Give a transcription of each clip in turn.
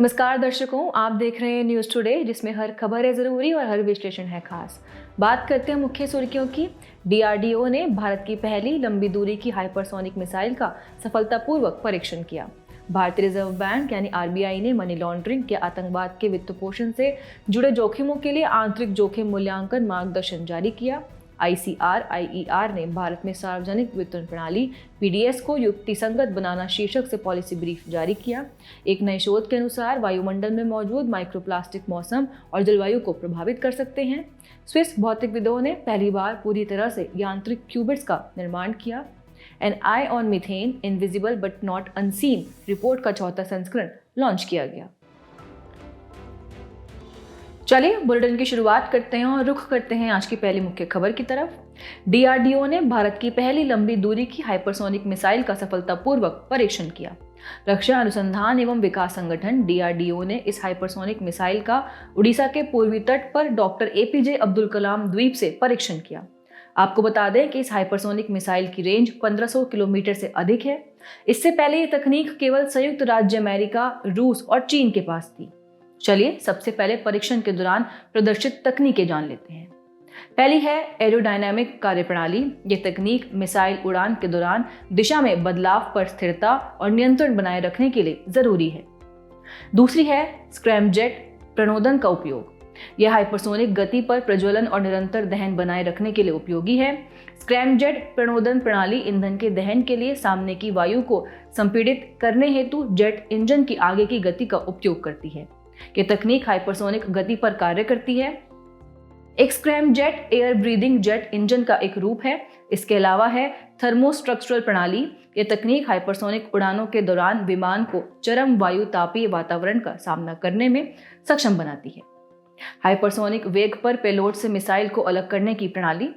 नमस्कार दर्शकों, आप देख रहे हैं न्यूज़ टुडे, जिसमें हर खबर है ज़रूरी और हर विश्लेषण है खास। बात करते हैं मुख्य सुर्खियों की। डीआरडीओ ने भारत की पहली लंबी दूरी की हाइपरसोनिक मिसाइल का सफलतापूर्वक परीक्षण किया। भारतीय रिजर्व बैंक यानी आरबीआई ने मनी लॉन्ड्रिंग या आतंकवाद के वित्त पोषण से जुड़े जोखिमों के लिए आंतरिक जोखिम मूल्यांकन मार्गदर्शन जारी किया। आईसीआर ने भारत में सार्वजनिक वितरण प्रणाली पीडीएस को युक्तिसंगत बनाना शीर्षक से पॉलिसी ब्रीफ जारी किया। एक नए शोध के अनुसार वायुमंडल में मौजूद माइक्रोप्लास्टिक मौसम और जलवायु को प्रभावित कर सकते हैं। स्विस भौतिकविदों ने पहली बार पूरी तरह से यांत्रिक क्यूबिट्स का निर्माण किया। An eye on methane invisible but not unseen report का चौथा संस्करण लॉन्च किया गया। चलिए बुलेटिन की शुरुआत करते हैं और रुख करते हैं आज की पहली मुख्य खबर की तरफ। डीआरडीओ ने भारत की पहली लंबी दूरी की हाइपरसोनिक मिसाइल का सफलतापूर्वक परीक्षण किया। रक्षा अनुसंधान एवं विकास संगठन डीआरडीओ ने इस हाइपरसोनिक मिसाइल का उड़ीसा के पूर्वी तट पर डॉक्टर एपीजे अब्दुल कलाम द्वीप से परीक्षण किया। आपको बता दें कि इस हाइपरसोनिक मिसाइल की रेंज 1500 किलोमीटर से अधिक है। इससे पहले ये तकनीक केवल संयुक्त राज्य अमेरिका, रूस और चीन के पास थी। चलिए सबसे पहले परीक्षण के दौरान प्रदर्शित तकनीकें जान लेते हैं। पहली है एरोडायनामिक कार्यप्रणाली। ये तकनीक मिसाइल उड़ान के दौरान दिशा में बदलाव पर स्थिरता और नियंत्रण बनाए रखने के लिए जरूरी है। दूसरी है स्क्रैमजेट प्रणोदन का उपयोग। यह हाइपरसोनिक गति पर प्रज्वलन और निरंतर दहन बनाए रखने के लिए उपयोगी है। स्क्रैमजेट प्रणोदन प्रणाली ईंधन के दहन के लिए सामने की वायु को संपीड़ित करने हेतु जेट इंजन की आगे की गति का उपयोग करती है। ये तकनीक हाइपरसोनिक गति पर कार्य करती है। एक scramjet air breathing jet engine का एक रूप है। इसके अलावा है थर्मोस्ट्रक्चरल प्रणाली। यह तकनीक हाइपरसोनिक उड़ानों के दौरान विमान को चरम वायु तापीय वातावरण का सामना करने में सक्षम बनाती है। हाइपरसोनिक वेग पर पेलोड से मिसाइल को अलग करने की प्रणाली।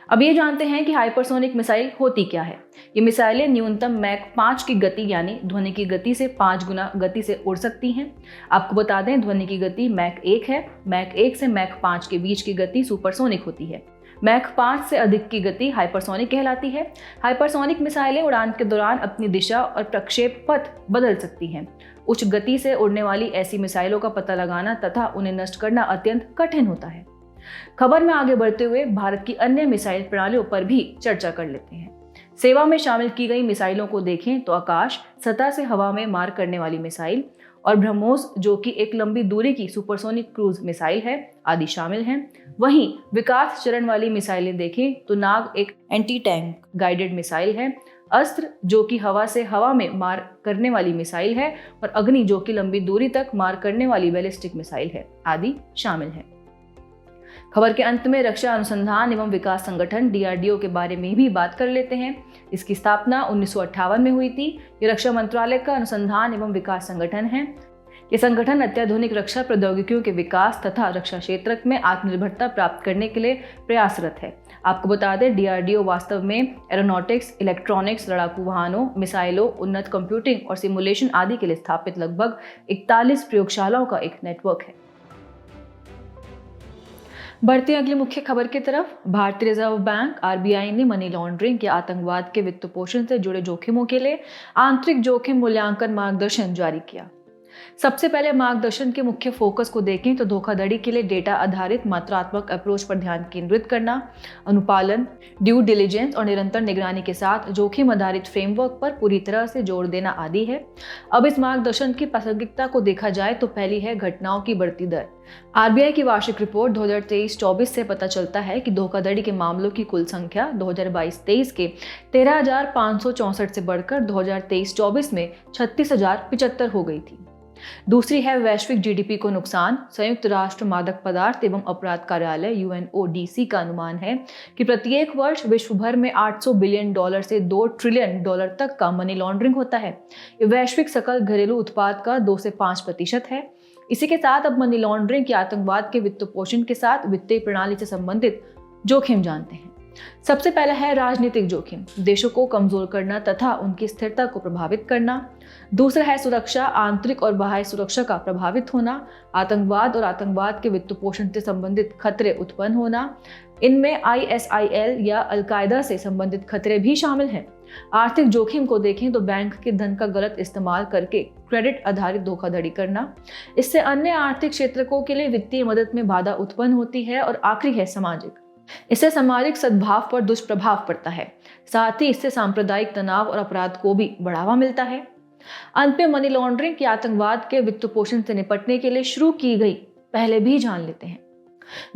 अब ये जानते हैं कि हाइपरसोनिक मिसाइल होती क्या है। ये मिसाइलें न्यूनतम मैक 5 की गति यानी ध्वनि की गति से 5 गुना गति से उड़ सकती हैं। आपको बता दें ध्वनि की गति मैक 1 है। मैक 1 से मैक 5 के बीच की गति सुपरसोनिक होती है। मैक 5 से अधिक की गति हाइपरसोनिक कहलाती है। हाइपरसोनिक मिसाइलें उड़ान के दौरान अपनी दिशा और प्रक्षेप पथ बदल सकती हैं। उच्च गति से उड़ने वाली ऐसी मिसाइलों का पता लगाना तथा उन्हें नष्ट करना अत्यंत कठिन होता है। खबर में आगे बढ़ते हुए भारत की अन्य मिसाइल प्रणालियों पर भी चर्चा कर लेते हैं। सेवा में शामिल की गई मिसाइलों को देखें तो आकाश सतह से हवा में मार करने वाली मिसाइल और ब्रह्मोस जो कि एक लंबी दूरी की सुपरसोनिक क्रूज मिसाइल है आदि शामिल हैं। वहीं विकास चरण वाली मिसाइलें देखें तो नाग एक एंटी टैंक गाइडेड मिसाइल है, अस्त्र जो कि हवा से हवा में मार करने वाली मिसाइल है और अग्नि जो कि लंबी दूरी तक मार करने वाली बैलिस्टिक मिसाइल है आदि शामिल है। खबर के अंत में रक्षा अनुसंधान एवं विकास संगठन डीआरडीओ के बारे में भी बात कर लेते हैं। इसकी स्थापना 1958 में हुई थी। ये रक्षा मंत्रालय का अनुसंधान एवं विकास संगठन है। ये संगठन अत्याधुनिक रक्षा प्रौद्योगिकियों के विकास तथा रक्षा क्षेत्र में आत्मनिर्भरता प्राप्त करने के लिए प्रयासरत है। आपको बता दें डीआरडीओ वास्तव में एरोनॉटिक्स, इलेक्ट्रॉनिक्स, लड़ाकू वाहनों, मिसाइलों, उन्नत कंप्यूटिंग और सिमुलेशन आदि के लिए स्थापित लगभग 41 प्रयोगशालाओं का एक नेटवर्क है। बढ़ते अगली मुख्य खबर की तरफ। भारतीय रिजर्व बैंक आरबीआई ने मनी लॉन्ड्रिंग या आतंकवाद के वित्त पोषण से जुड़े जोखिमों के लिए आंतरिक जोखिम मूल्यांकन मार्गदर्शन जारी किया। सबसे पहले मार्गदर्शन के मुख्य फोकस को देखें तो धोखाधड़ी के लिए डेटा आधारित मात्रात्मक अप्रोच पर ध्यान केंद्रित करना, अनुपालन, ड्यू डिलिजेंस और निरंतर निगरानी के साथ जोखिम आधारित फ्रेमवर्क पर पूरी तरह से जोर देना आदि है। अब इस मार्गदर्शन की प्रासंगिकता को देखा जाए तो पहली है घटनाओं की बढ़ती दर। आरबीआई की वार्षिक रिपोर्ट 2023-24 से पता चलता है कि धोखाधड़ी के मामलों की कुल संख्या 2022-23 के 13,564 से बढ़कर 2023-24 में 36,075 हो गई थी। दूसरी है वैश्विक जीडीपी को नुकसान। संयुक्त राष्ट्र मादक पदार्थ एवं अपराध कार्यालय यूएनओडीसी का अनुमान है कि प्रत्येक वर्ष विश्व भर में $800 बिलियन से $2 ट्रिलियन तक का मनी लॉन्ड्रिंग होता है। ये वैश्विक सकल घरेलू उत्पाद का 2 से 5% है। इसी के साथ अब मनी लॉन्ड्रिंग या आतंकवाद के वित्त पोषण के साथ वित्तीय प्रणाली से संबंधित जोखिम जानते हैं। सबसे पहला है राजनीतिक जोखिम, देशों को कमजोर करना तथा उनकी स्थिरता को प्रभावित करना। दूसरा है सुरक्षा, आंतरिक और बाह्य सुरक्षा का प्रभावित होना, आतंकवाद और आतंकवाद के वित्त पोषण से संबंधित खतरे उत्पन्न होना। इनमें आईएसआईएल या अल कायदा से संबंधित खतरे भी शामिल हैं। आर्थिक जोखिम को देखें तो बैंक के धन का गलत इस्तेमाल करके क्रेडिट आधारित धोखाधड़ी करना। इससे अन्य आर्थिक क्षेत्रों के लिए वित्तीय मदद में बाधा उत्पन्न होती है। और आखिरी है सामाजिक। इससे सामाजिक सद्भाव पर दुष्प्रभाव पड़ता है। साथ ही इससे सांप्रदायिक तनाव और अपराध को भी बढ़ावा मिलता है। अंत में मनी लॉन्ड्रिंग की आतंकवाद के वित्त पोषण से निपटने के लिए शुरू की गई पहले भी जान लेते हैं।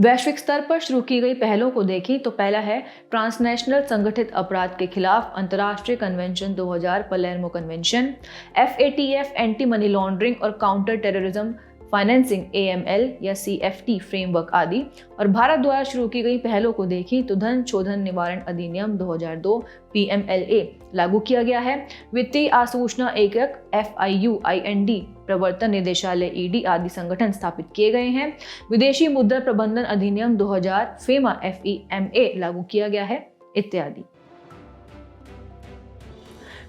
वैश्विक स्तर पर शुरू की गई पहलों को देखें तो पहला है ट्रांसनेशनल संगठित अपराध के खिलाफ अंतर्राष्ट्रीय convention 2000 Palermo convention, FATF anti money laundering और काउंटर टेररिज्म फाइनेंसिंग AML या CFT फ्रेमवर्क आदि। और भारत द्वारा शुरू की गई पहलों को देखें तो धन शोधन निवारण अधिनियम 2002 PMLA लागू किया गया है। वित्तीय आसूचना एकक FIU IND प्रवर्तन निदेशालय ED आदि संगठन स्थापित किए गए हैं। विदेशी मुद्रा प्रबंधन अधिनियम 2000 FEMA FEMA लागू किया गया है इत्यादि।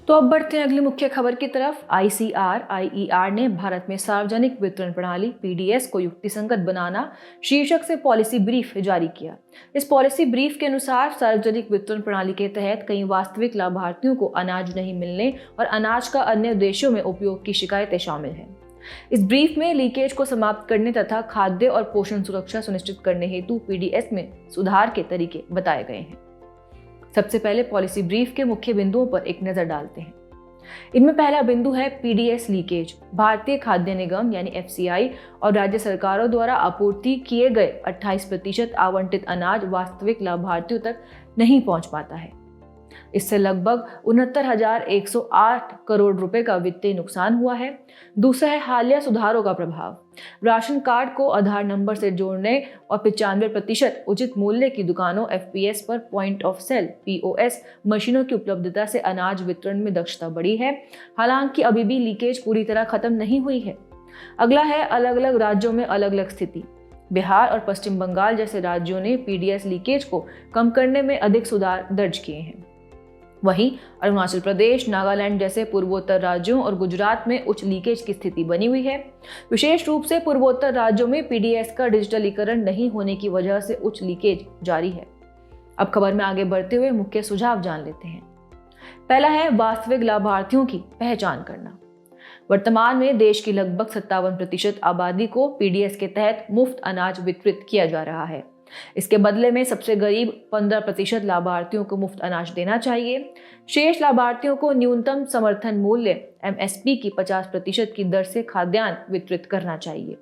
तो अब बढ़ते हैं अगली मुख्य खबर की तरफ। ICR ने भारत में सार्वजनिक वितरण प्रणाली PDS को युक्तिसंगत बनाना शीर्षक से पॉलिसी ब्रीफ जारी किया। इस पॉलिसी ब्रीफ के अनुसार सार्वजनिक वितरण प्रणाली के तहत कई वास्तविक लाभार्थियों को अनाज नहीं मिलने और अनाज का अन्य देशों में उपयोग की शिकायतें शामिल हैं। इस ब्रीफ में लीकेज को समाप्त करने तथा खाद्य और पोषण सुरक्षा सुनिश्चित करने हेतु PDS में सुधार के तरीके बताए गए हैं। सबसे पहले पॉलिसी ब्रीफ के मुख्य बिंदुओं पर एक नजर डालते हैं। इनमें पहला बिंदु है PDS लीकेज। भारतीय खाद्य निगम यानी FCI और राज्य सरकारों द्वारा आपूर्ति किए गए 28% आवंटित अनाज वास्तविक लाभार्थियों तक नहीं पहुंच पाता है। इससे लगभग 69,108 करोड़ रुपए का वित्तीय नुकसान हुआ है। दूसरा है हालिया सुधारों का प्रभाव। राशन कार्ड को आधार नंबर से जोड़ने और 95% उचित मूल्य की दुकानों FPS पर पॉइंट ऑफ सेल POS मशीनों की उपलब्धता से अनाज वितरण में दक्षता बढ़ी है। हालांकि अभी भी लीकेज पूरी तरह खत्म नहीं हुई है। अगला है अलग अलग राज्यों में अलग अलग स्थिति। बिहार और पश्चिम बंगाल जैसे राज्यों ने PDS लीकेज को कम करने में अधिक सुधार दर्ज किए हैं। वहीं अरुणाचल प्रदेश, नागालैंड जैसे पूर्वोत्तर राज्यों और गुजरात में उच्च लीकेज की स्थिति बनी हुई है। विशेष रूप से पूर्वोत्तर राज्यों में PDS का डिजिटलीकरण नहीं होने की वजह से उच्च लीकेज जारी है। अब खबर में आगे बढ़ते हुए मुख्य सुझाव जान लेते हैं। पहला है वास्तविक लाभार्थियों की पहचान करना। वर्तमान में देश की लगभग 57% आबादी को PDS के तहत मुफ्त अनाज वितरित किया जा रहा है। इसके बदले में सबसे गरीब 15% लाभार्थियों को मुफ्त अनाज देना चाहिए। शेष लाभार्थियों को न्यूनतम समर्थन मूल्य MSP की 50% की दर से खाद्यान्न वितरित करना चाहिए।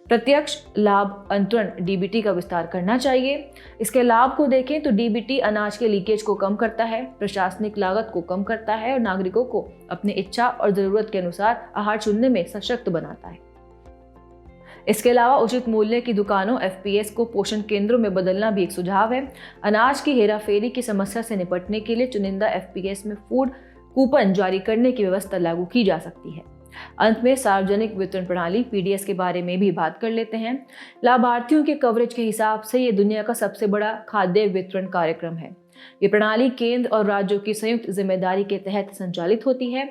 प्रत्यक्ष लाभ अंतरण DBT का विस्तार करना चाहिए। इसके लाभ को देखें तो DBT अनाज के लीकेज को कम करता है, प्रशासनिक लागत को कम करता है और नागरिकों को अपनी इच्छा और जरूरत के अनुसार आहार चुनने में सशक्त बनाता है। इसके अलावा उचित मूल्य की दुकानों FPS को पोषण केंद्रों में बदलना भी एक सुझाव है। अनाज की हेराफेरी की समस्या से निपटने के लिए चुनिंदा FPS में फूड कूपन जारी करने की व्यवस्था लागू की जा सकती है। अंत में सार्वजनिक वितरण प्रणाली PDS के बारे में भी बात कर लेते हैं। लाभार्थियों के कवरेज के हिसाब से ये दुनिया का सबसे बड़ा खाद्य वितरण कार्यक्रम है। ये प्रणाली केंद्र और राज्यों की संयुक्त जिम्मेदारी के तहत संचालित होती है।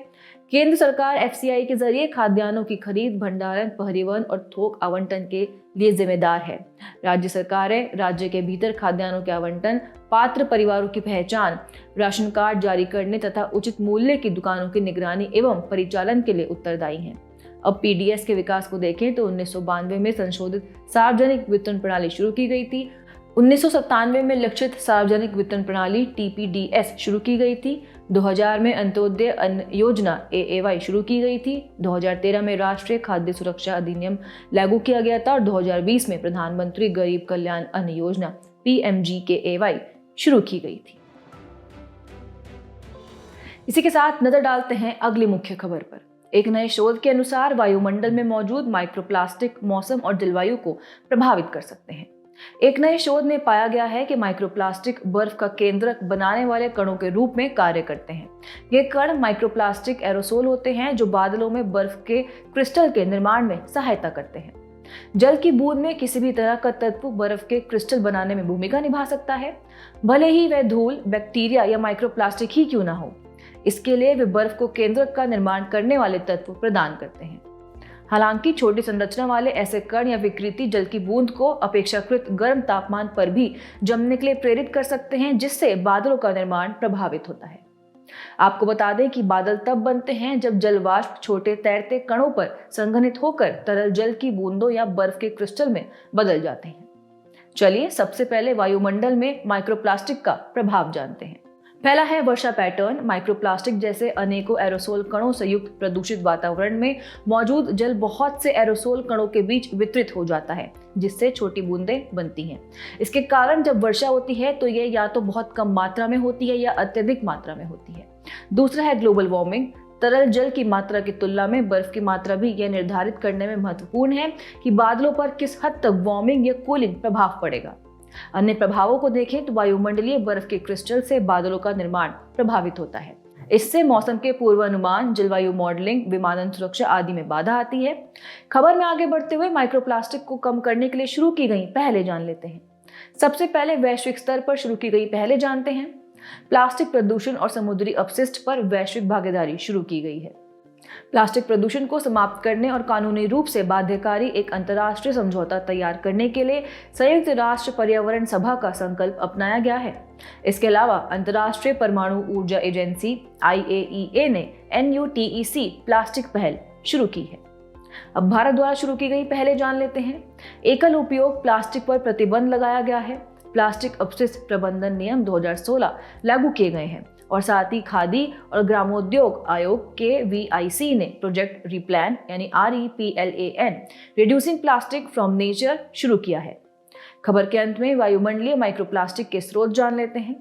केंद्र सरकार FCI के जरिए खाद्यान्नों की खरीद, भंडारण, परिवहन और थोक आवंटन के लिए जिम्मेदार है। राज्य सरकारें राज्य के भीतर खाद्यान्नों के आवंटन, पात्र परिवारों की पहचान, राशन कार्ड जारी करने तथा उचित मूल्य की दुकानों की निगरानी एवं परिचालन के लिए उत्तरदायी हैं। अब PDS के विकास को देखें तो 1992 में संशोधित सार्वजनिक वितरण प्रणाली शुरू की गई थी। 1997 में लक्षित सार्वजनिक वितरण प्रणाली TPDS शुरू की गई थी। 2000 में अंत्योदय अन्न योजना AAY शुरू की गई थी। 2013 में राष्ट्रीय खाद्य सुरक्षा अधिनियम लागू किया गया था और 2020 में प्रधानमंत्री गरीब कल्याण अन्न योजना PMGKAY शुरू की गई थी। इसी के साथ नजर डालते हैं अगली मुख्य खबर पर। एक नए शोध के अनुसार वायुमंडल में मौजूद माइक्रोप्लास्टिक मौसम और जलवायु को प्रभावित कर सकते हैं। एक नए शोध में पाया गया है कि माइक्रोप्लास्टिक बर्फ का केंद्रक बनाने वाले कणों के रूप में कार्य करते हैं। ये कण माइक्रोप्लास्टिक एरोसोल होते हैं जो बादलों में बर्फ के क्रिस्टल के निर्माण में सहायता करते हैं। जल की बूंद में किसी भी तरह का तत्व बर्फ के क्रिस्टल बनाने में भूमिका निभा सकता है, भले ही वह धूल, बैक्टीरिया या माइक्रोप्लास्टिक ही क्यों ना हो। इसके लिए वे बर्फ को केंद्रक का निर्माण करने वाले तत्व प्रदान करते हैं। हालांकि छोटी संरचना वाले ऐसे कण या विकृति जल की बूंद को अपेक्षाकृत गर्म तापमान पर भी जमने के लिए प्रेरित कर सकते हैं, जिससे बादलों का निर्माण प्रभावित होता है। आपको बता दें कि बादल तब बनते हैं जब जलवाष्प छोटे तैरते कणों पर संघनित होकर तरल जल की बूंदों या बर्फ के क्रिस्टल में बदल जाते हैं। चलिए सबसे पहले वायुमंडल में माइक्रोप्लास्टिक का प्रभाव जानते हैं। पहला है वर्षा पैटर्न। माइक्रोप्लास्टिक जैसे अनेकों एरोसोल कणों से युक्त प्रदूषित वातावरण में मौजूद जल बहुत से एरोसोल कणों के बीच वितरित हो जाता है, जिससे छोटी बूंदें बनती हैं। इसके कारण जब वर्षा होती है तो ये या तो बहुत कम मात्रा में होती है या अत्यधिक मात्रा में होती है। दूसरा है ग्लोबल वार्मिंग। तरल जल की मात्रा की तुलना में बर्फ की मात्रा भी यह निर्धारित करने में महत्वपूर्ण है कि बादलों पर किस हद तक वार्मिंग या कूलिंग प्रभाव पड़ेगा। अन्य प्रभावों को देखें तो वायुमंडलीय बर्फ के क्रिस्टल से बादलों का निर्माण प्रभावित होता है। इससे मौसम के पूर्वानुमान, जलवायु मॉडलिंग, विमानन सुरक्षा आदि में बाधा आती है। खबर में आगे बढ़ते हुए माइक्रोप्लास्टिक को कम करने के लिए शुरू की गई पहले जान लेते हैं। सबसे पहले वैश्विक स्तर पर शुरू की गई पहले जानते हैं। प्लास्टिक प्रदूषण और समुद्री अपशिष्ट पर वैश्विक भागीदारी शुरू की गई है। प्लास्टिक प्रदूषण को समाप्त करने और कानूनी रूप से बाध्यकारी एक अंतर्राष्ट्रीय समझौता तैयार करने के लिए संयुक्त राष्ट्र पर्यावरण सभा का संकल्प अपनाया गया है। इसके अलावा अंतर्राष्ट्रीय परमाणु ऊर्जा एजेंसी IAEA ने NUTEC प्लास्टिक पहल शुरू की है। अब भारत द्वारा शुरू की गई पहले जान लेते हैं। एकल उपयोग प्लास्टिक पर प्रतिबंध लगाया गया है। प्लास्टिक अपशिष्ट प्रबंधन नियम 2016 लागू किए गए हैं और साथ ही खादी और ग्रामोद्योग आयोग KVIC ने प्रोजेक्ट रिप्लान यानी REPLAN reducing plastic from nature शुरू किया है। खबर के अंत में वायुमंडलीय माइक्रोप्लास्टिक के स्रोत जान लेते हैं।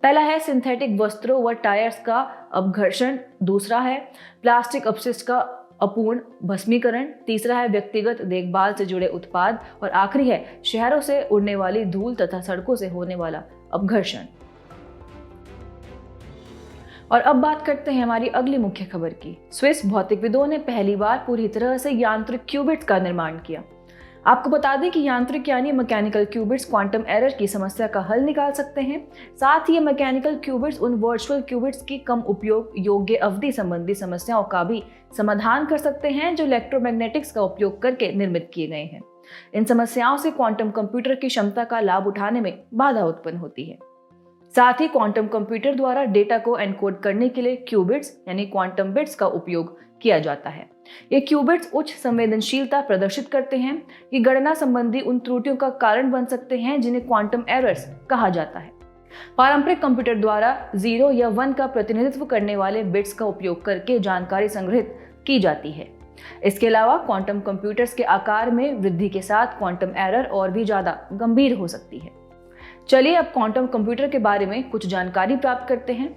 पहला है सिंथेटिक वस्त्रों व टायर्स का अपघर्षण। दूसरा है प्लास्टिक अपशिष्ट का अपूर्ण भस्मीकरण। तीसरा है व्यक्तिगत देखभाल से जुड़े उत्पाद और आखिरी है शहरों से उड़ने वाली धूल तथा सड़कों से होने वाला अपघर्षण। और अब बात करते हैं हमारी अगली मुख्य खबर की। स्विस भौतिकविदों ने पहली बार पूरी तरह से यांत्रिक क्यूबिट्स का निर्माण किया। आपको बता दें कि यांत्रिक यानी मैकेनिकल क्यूबिट्स क्वांटम एरर की समस्या का हल निकाल सकते हैं। साथ ही ये मैकेनिकल क्यूबिट्स उन वर्चुअल क्यूबिट्स की कम उपयोग योग्य अवधि संबंधी समस्याओं का भी समाधान कर सकते हैं जो इलेक्ट्रोमैग्नेटिक्स का उपयोग करके निर्मित किए गए हैं। इन समस्याओं से क्वांटम कंप्यूटर की क्षमता का लाभ उठाने में बाधा उत्पन्न होती है। साथ ही क्वांटम कंप्यूटर द्वारा डेटा को एनकोड करने के लिए क्यूबिट्स यानी क्वांटम बिट्स का उपयोग किया जाता है। ये क्यूबिट्स उच्च संवेदनशीलता प्रदर्शित करते हैं कि गणना संबंधी उन त्रुटियों का कारण बन सकते हैं जिन्हें क्वांटम एरर्स कहा जाता है। पारंपरिक कंप्यूटर द्वारा 0 या 1 का प्रतिनिधित्व करने वाले बिट्स का उपयोग करके जानकारी संग्रहित की जाती है। इसके अलावा क्वांटम कंप्यूटर्स के आकार में वृद्धि के साथ क्वांटम एरर और भी ज्यादा गंभीर हो सकती है। चलिए अब क्वांटम कंप्यूटर के बारे में कुछ जानकारी प्राप्त करते हैं।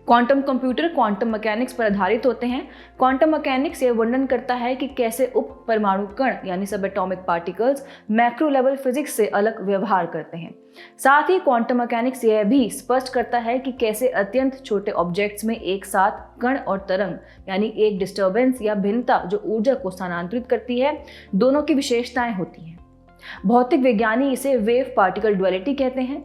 क्वांटम कंप्यूटर क्वांटम मैकेनिक्स पर आधारित होते हैं। क्वांटम मैकेनिक्स यह वर्णन करता है कि कैसे उप परमाणु कण यानी सब atomic particles macro level physics से अलग व्यवहार करते हैं। साथ ही क्वांटम मैकेनिक्स यह भी स्पष्ट करता है कि कैसे अत्यंत छोटे ऑब्जेक्ट्स में एक साथ कण और तरंग यानी एक डिस्टर्बेंस या भिन्नता जो ऊर्जा को स्थानांतरित करती है, दोनों की विशेषताएं होती हैं। भौतिक विज्ञानी इसे वेव पार्टिकल ड्युअलिटी कहते हैं।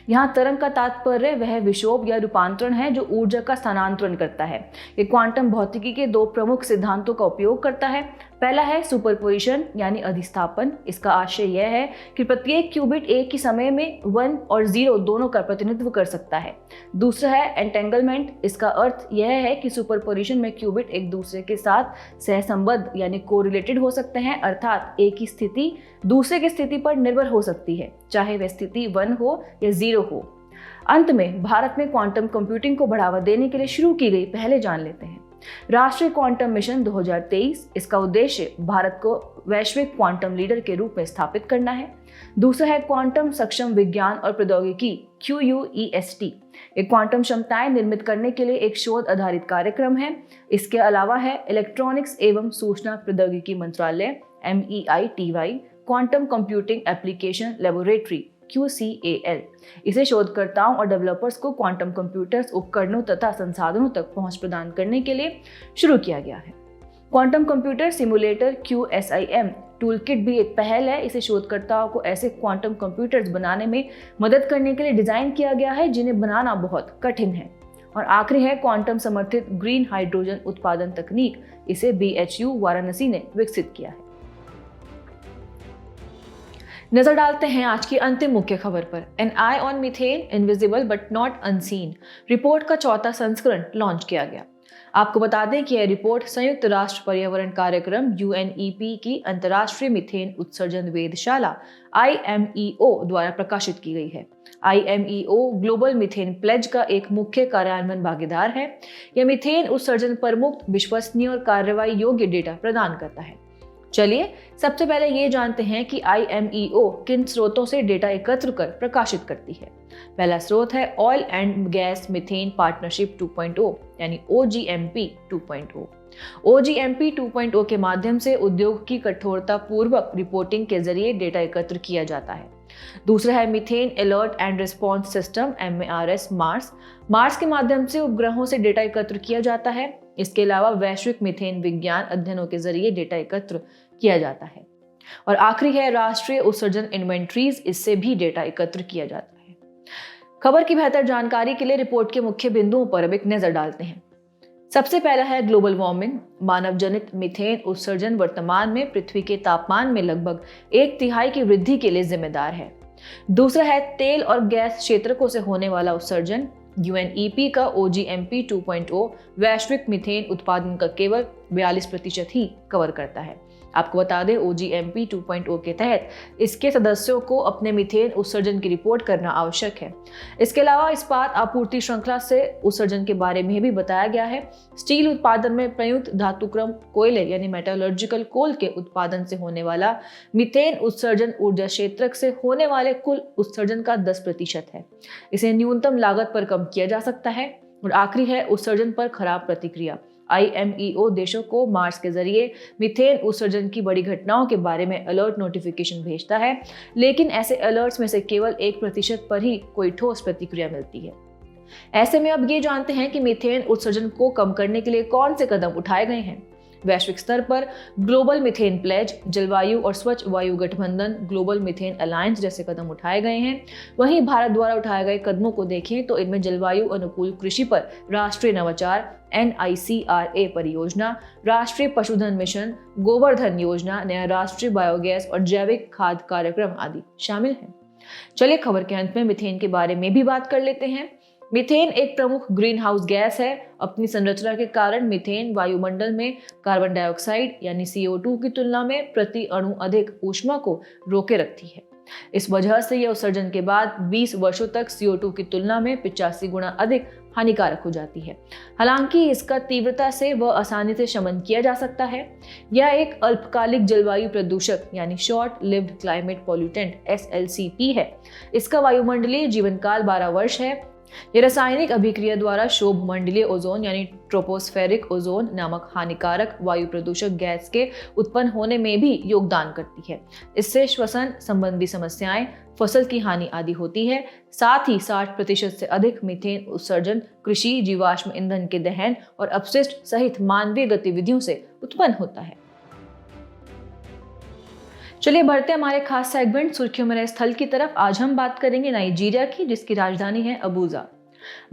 यहाँ तरंग का तात्पर्य वह विक्षोभ या रूपांतरण है जो ऊर्जा का स्थानांतरण करता है। ये क्वांटम भौतिकी के दो प्रमुख सिद्धांतों का उपयोग करता है। पहला है सुपरपोजिशन यानी अधिस्थापन। इसका आशय यह है कि प्रत्येक क्यूबिट एक ही समय में 1 और 0 दोनों का प्रतिनिधित्व कर सकता है। दूसरा है एंटेंगलमेंट। इसका अर्थ यह है कि सुपरपोजिशन में क्यूबिट एक दूसरे के साथ सहसंबद्ध यानी कोरिलेटेड हो सकते हैं, अर्थात एक ही स्थिति दूसरे की स्थिति पर निर्भर हो सकती है, चाहे वह स्थिति 1 हो या 0 हो। अंत में भारत में क्वांटम कंप्यूटिंग को बढ़ावा देने के लिए शुरू की गई पहले जान लेते हैं। राष्ट्रीय क्वांटम मिशन 2023। इसका उद्देश्य भारत को वैश्विक क्वांटम लीडर के रूप में स्थापित करना है। दूसरा है क्वांटम सक्षम विज्ञान और प्रौद्योगिकी QUEST। एक क्वांटम क्षमताएं निर्मित करने के लिए एक शोध आधारित कार्यक्रम है। इसके अलावा है इलेक्ट्रॉनिक्स एवं सूचना प्रौद्योगिकी मंत्रालय MEITY quantum computing application laboratory QCAL। इसे शोधकर्ताओं और डेवलपर्स को क्वांटम कंप्यूटर्स उपकरणों तथा संसाधनों तक पहुंच प्रदान करने के लिए शुरू किया गया है। Quantum computer simulator QSIM toolkit भी एक पहल है। इसे शोधकर्ताओं को ऐसे क्वांटम कंप्यूटर्स बनाने में मदद करने के लिए डिजाइन किया गया है जिन्हें बनाना बहुत कठिन है। और आखिरी है क्वांटम समर्थित ग्रीन हाइड्रोजन उत्पादन तकनीक। इसे BHU वाराणसी ने विकसित किया है। नजर डालते हैं आज की अंतिम मुख्य खबर पर। An eye on methane, invisible but not unseen report का चौथा संस्करण लॉन्च किया गया। आपको बता दें कि यह रिपोर्ट संयुक्त राष्ट्र पर्यावरण कार्यक्रम UNEP की अंतर्राष्ट्रीय मीथेन उत्सर्जन वेधशाला IMEO द्वारा प्रकाशित की गई है। IMEO ग्लोबल मीथेन प्लेज का एक मुख्य कार्यान्वयन भागीदार है। यह मीथेन उत्सर्जन पर मुक्त, विश्वसनीय और कार्रवाई योग्य डेटा प्रदान करता है। चलिए सबसे पहले ये जानते हैं कि IMEO किन स्रोतों से डेटा एकत्र कर प्रकाशित करती है। पहला स्रोत है oil and gas methane partnership 2.0 यानी OGMP 2.0। OGMP 2.0 के माध्यम से उद्योग की कठोरता पूर्वक रिपोर्टिंग के जरिए डेटा एकत्र किया जाता है। दूसरा है methane alert and response system MARS Mars के माध्यम से उपग्रहों से डेटा एकत्र किया जाता है। इसके अलावा वैश्विक मीथेन विज्ञान अध्ययनों के जरिए डेटा एकत्र किया जाता है। और आखिरी है राष्ट्रीय उत्सर्जन इन्वेंट्रीज, इससे भी डेटा एकत्र किया जाता है। खबर की बेहतर जानकारी के लिए रिपोर्ट के मुख्य बिंदुओं पर अब एक नजर डालते हैं। सबसे पहला है ग्लोबल वार्मिंग। मानव जनित मीथेन उत्सर्जन वर्तमान में पृथ्वी के तापमान में लगभग 1/3 की वृद्धि के लिए जिम्मेदार है। दूसरा है तेल और गैस क्षेत्रकों से होने वाला उत्सर्जन। UNEP का OGMP 2.0 वैश्विक मीथेन उत्पादन का केवल 42% ही कवर करता है। आपको बता दें OGMP 2.0 के तहत इसके सदस्यों को अपने मीथेन उत्सर्जन की रिपोर्ट करना आवश्यक है। इसके अलावा इस्पात आपूर्ति श्रृंखला से उत्सर्जन के बारे में भी बताया गया है। स्टील उत्पादन में प्रयुक्त धातुक्रम कोयले यानी मेटलर्जिकल कोल के उत्पादन से होने वाला मीथेन उत्सर्जन ऊर्जा क्षेत्रक से होने वाले कुल उत्सर्जन का 10% है। इसे न्यूनतम लागत पर कम किया जा सकता है। और आखिरी है उत्सर्जन पर खराब प्रतिक्रिया। IMEO देशों को मार्स के जरिए मीथेन उत्सर्जन की बड़ी घटनाओं के बारे में अलर्ट नोटिफिकेशन भेजता है, लेकिन ऐसे अलर्ट्स में से केवल 1% पर ही कोई ठोस प्रतिक्रिया मिलती है। ऐसे में अब ये जानते हैं कि मीथेन उत्सर्जन को कम करने के लिए कौन से कदम उठाए गए हैं। वैश्विक स्तर पर ग्लोबल मीथेन प्लेज, जलवायु और स्वच्छ वायु गठबंधन, ग्लोबल मीथेन अलायंस जैसे कदम उठाए गए हैं। वहीं भारत द्वारा उठाए गए कदमों को देखें तो इनमें जलवायु अनुकूल कृषि पर राष्ट्रीय नवाचार NICRA परियोजना, राष्ट्रीय पशुधन मिशन, गोवर्धन योजना, नया राष्ट्रीय बायोगैस और जैविक खाद्य कार्यक्रम आदि शामिल हैं। चलिए खबर के अंत में मीथेन के बारे में भी बात कर लेते हैं। मीथेन एक प्रमुख ग्रीन हाउस गैस है। अपनी संरचना के कारण मीथेन वायुमंडल में कार्बन डाइऑक्साइड यानी CO2 की तुलना में प्रति अणु अधिक ऊष्मा को रोके रखती है। इस वजह से यह उत्सर्जन के बाद 20 वर्षों तक CO2 की तुलना में 85 गुना अधिक हानिकारक हो जाती है। हालांकि इसका तीव्रता से वह आसानी से शमन किया जा सकता है। यह एक अल्पकालिक जलवायु प्रदूषक यानी short lived climate pollutant SLCP है। इसका वायुमंडलीय जीवन काल 12 वर्ष है। यह रासायनिक अभिक्रिया द्वारा शोभ मंडलीय ओजोन यानी ट्रोपोस्फेरिक ओजोन नामक हानिकारक वायु प्रदूषक गैस के उत्पन्न होने में भी योगदान करती है। इससे श्वसन संबंधी समस्याएं, फसल की हानि आदि होती है। साथ ही 60% से अधिक मीथेन उत्सर्जन कृषि, जीवाश्म ईंधन के दहन और अपशिष्ट सहित मानवीय गतिविधियों से उत्पन्न होता है। चलिए बढ़ते हैं हमारे खास सेगमेंट सुर्खियों में रहे स्थल की तरफ। आज हम बात करेंगे नाइजीरिया की, जिसकी राजधानी है अबूजा।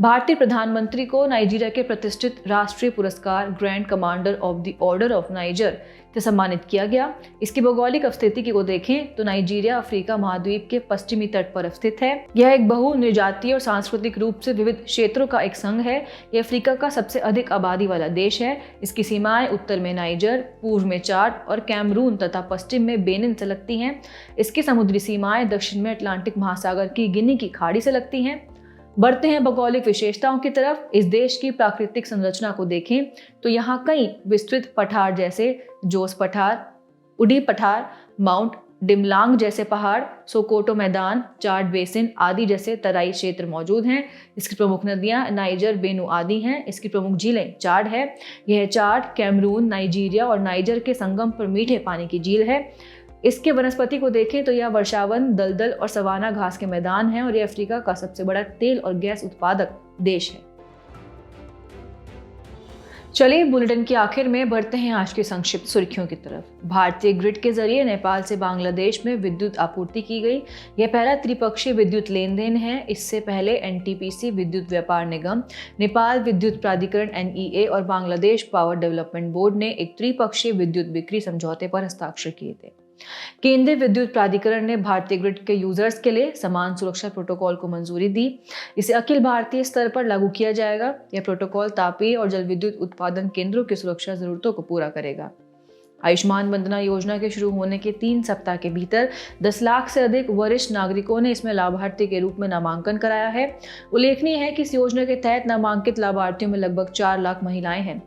भारतीय प्रधानमंत्री को नाइजीरिया के प्रतिष्ठित राष्ट्रीय पुरस्कार grand commander of the order of niger से सम्मानित किया गया। इसकी भौगोलिक स्थिति को देखें तो नाइजीरिया अफ्रीका महाद्वीप के पश्चिमी तट पर स्थित है। यह एक बहुनिर्जातीय और सांस्कृतिक रूप से विविध क्षेत्रों का एक संघ है। यह अफ्रीका का सबसे अधिक आबादी वाला देश है। इसकी सीमाएं उत्तर में नाइजर, पूर्व में चाड और कैमरून तथा पश्चिम में बेनिन से लगती हैं। इसकी समुद्री सीमाएं दक्षिण में अटलांटिक महासागर की गिनी की खाड़ी से लगती हैं। बढ़ते हैं भौगोलिक विशेषताओं की तरफ। इस देश की प्राकृतिक संरचना को देखें तो यहाँ कई विस्तृत पठार जैसे जोस पठार, उडी पठार, माउंट डिमलांग जैसे पहाड़, सोकोटो मैदान, चाड बेसिन आदि जैसे तराई क्षेत्र मौजूद हैं। इसकी प्रमुख नदियां नाइजर, बेनू आदि हैं। इसकी प्रमुख झीलें चाड है। यह चाड कैमरून, नाइजीरिया और नाइजर के संगम पर मीठे पानी की झील है। इसके वनस्पति को देखें तो यह वर्षावन, दलदल और सवाना घास के मैदान है और यह अफ्रीका का सबसे बड़ा तेल और गैस उत्पादक देश है। चलिए बुलेटिन के आखिर में बढ़ते हैं आज की संक्षिप्त सुर्खियों की तरफ। भारतीय ग्रिड के जरिए नेपाल से बांग्लादेश में विद्युत आपूर्ति की गई। यह पहला त्रिपक्षीय विद्युत लेन देन है। इससे पहले NTPC विद्युत व्यापार निगम, नेपाल विद्युत प्राधिकरण NEA और बांग्लादेश पावर डेवलपमेंट बोर्ड ने एक त्रिपक्षीय विद्युत बिक्री समझौते पर हस्ताक्षर किए थे। केंद्रीय विद्युत प्राधिकरण ने भारतीय ग्रिड के यूजर्स के लिए समान सुरक्षा प्रोटोकॉल को मंजूरी दी। इसे अखिल भारतीय स्तर पर लागू किया जाएगा। यह प्रोटोकॉल तापीय और जल विद्युत उत्पादन केंद्रों की सुरक्षा जरूरतों को पूरा करेगा। आयुष्मान वंदना योजना के शुरू होने के 3 सप्ताह के भीतर 10 लाख से अधिक वरिष्ठ नागरिकों ने इसमें लाभार्थी के रूप में नामांकन कराया है। उल्लेखनीय है कि इस योजना के तहत नामांकित लाभार्थियों में लगभग 4 लाख महिलाएं हैं।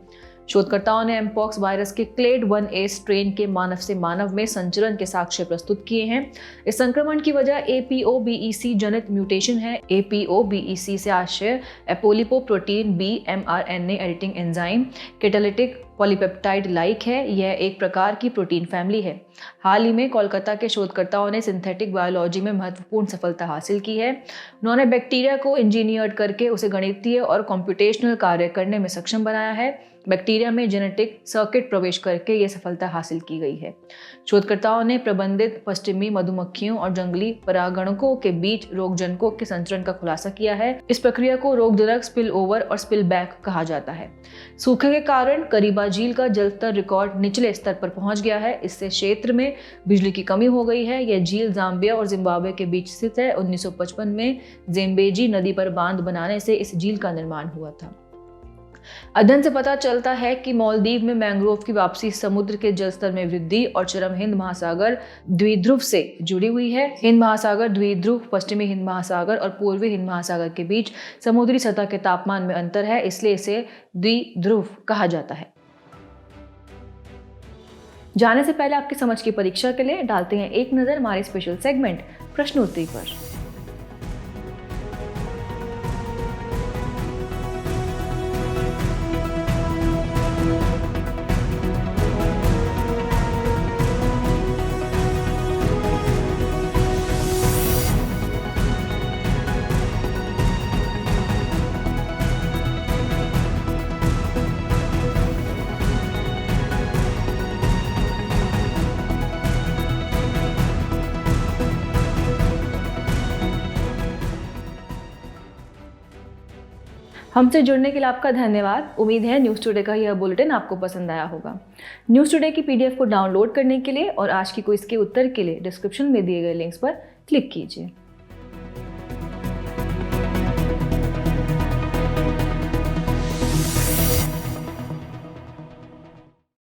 शोधकर्ताओं ने एमपॉक्स वायरस के क्लेड 1A स्ट्रेन के मानव से मानव में संचरण के साक्ष्य प्रस्तुत किए हैं। इस संक्रमण की वजह APOBEC जनित म्यूटेशन है। APOBEC से आशय एपोलिपोप्रोटीन B mRNA editing enzyme catalytic polypeptide like है। यह एक प्रकार की प्रोटीन फैमिली है। हाल ही में कोलकाता के शोधकर्ताओं ने सिंथेटिक बायोलॉजी में महत्वपूर्ण सफलता हासिल की है। उन्होंने बैक्टीरिया को इंजीनियर्ड करके उसे गणितीय और कंप्यूटेशनल कार्य करने में सक्षम बनाया है। बैक्टीरिया में जेनेटिक सर्किट प्रवेश करके यह सफलता हासिल की गई है। शोधकर्ताओं ने प्रबंधित पश्चिमी मधुमक्खियों और जंगली परागणकों के बीच रोगजनकों के संचरण का खुलासा किया है। इस प्रक्रिया को रोगजनक स्पिल ओवर और स्पिल बैक कहा जाता है। सूखे के कारण करीबा झील का जल स्तर रिकॉर्ड निचले स्तर पर पहुंच गया है। इससे क्षेत्र में बिजली की कमी हो गई है। यह झील जाम्बिया और जिम्बाब्वे के बीच स्थित है। 1955 में जेम्बेजी नदी पर बांध बनाने से इस झील का निर्माण हुआ था। अध्ययन से पता चलता है कि मालदीव में मैंग्रोव की वापसी समुद्र के जल स्तर में वृद्धि और चरम हिंद महासागर द्विध्रुव से जुड़ी हुई है। हिंद महासागर द्विध्रुव पश्चिमी हिंद महासागर और पूर्वी हिंद महासागर के बीच समुद्री सतह के तापमान में अंतर है, इसलिए इसे द्विध्रुव कहा जाता है। जाने से पहले आपकी समझ की परीक्षा के लिए डालते हैं एक नजर हमारे स्पेशल सेगमेंट प्रश्नोत्तरी पर। हमसे जुड़ने के लिए आपका धन्यवाद। उम्मीद है न्यूज़ टुडे का यह बुलेटिन आपको पसंद आया होगा। न्यूज़ टुडे की PDF को डाउनलोड करने के लिए और आज की क्विज के उत्तर के लिए डिस्क्रिप्शन में दिए गए लिंक्स पर क्लिक कीजिए।